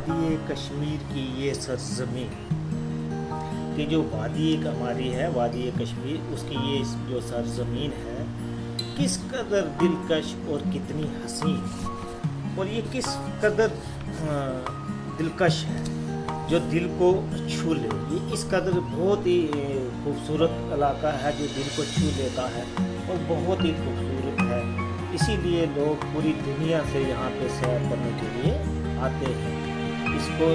وادی کشمیر کی یہ سرزمین کہ جو وادی ہماری ہے وادی کشمیر، اس کی یہ جو سرزمین ہے کس قدر دلکش اور کتنی حسین، اور یہ کس قدر دلکش ہے جو دل کو چھو لے. یہ اس قدر بہت ہی خوبصورت علاقہ ہے جو دل کو چھو لیتا ہے اور بہت ہی خوبصورت ہے. اسی لیے لوگ پوری دنیا سے یہاں پہ سیر کرنے کے لیے آتے ہیں. اس کو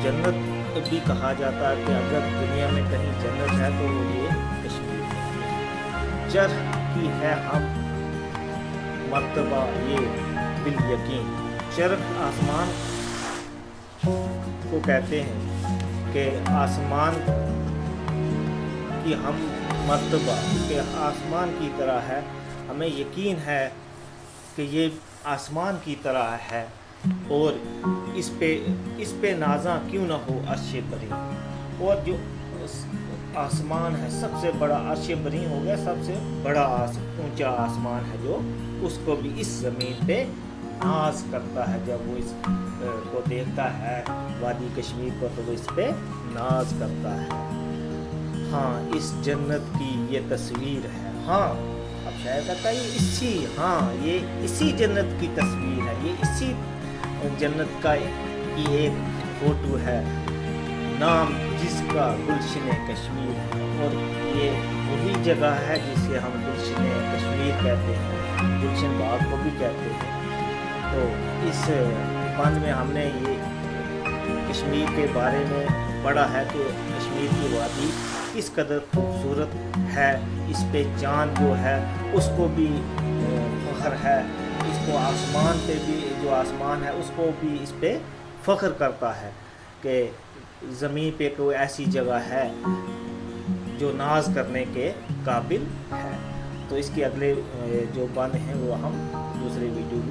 جنت بھی کہا جاتا ہے کہ اگر دنیا میں کہیں جنت ہے تو وہ یہ کشمیر ہے. چرخ کی ہے ہم مرتبہ یہ بالیقین. چرخ آسمان کو کہتے ہیں کہ آسمان کی ہم مرتبہ کہ آسمان کی طرح ہے. ہمیں یقین ہے کہ یہ آسمان کی طرح ہے اور اس پہ نازاں کیوں نہ ہو عرش بری. اور جو آسمان ہے سب سے بڑا عرش بری ہو گیا، سب سے بڑا اونچا آسمان ہے جو اس کو بھی اس زمین پہ ناز کرتا ہے. جب وہ اس کو دیکھتا ہے وادی کشمیر کو تو وہ اس پہ ناز کرتا ہے. ہاں اس جنت کی یہ تصویر ہے. ہاں اب شاید کہتا ہے یہ اسی جنت کی تصویر ہے، یہ اسی جنت کا کی ایک فوٹو ہے، نام جس کا گلشن کشمیر ہے. اور یہ وہی جگہ ہے جسے ہم گلشن کشمیر کہتے ہیں، گلشن باغ کو بھی کہتے ہیں. تو اس بند میں ہم نے یہ کشمیر کے بارے میں پڑھا ہے کہ کشمیر کی وادی کس قدر خوبصورت ہے. اس پہ چاند جو ہے اس کو بھی فخر ہے، اس کو آسمان پہ بھی جو آسمان ہے اس کو بھی اس پہ فخر کرتا ہے کہ زمین پہ کوئی ایسی جگہ ہے جو ناز کرنے کے قابل ہے. تو اس کے اگلے جو بند ہیں وہ ہم دوسرے ویڈیو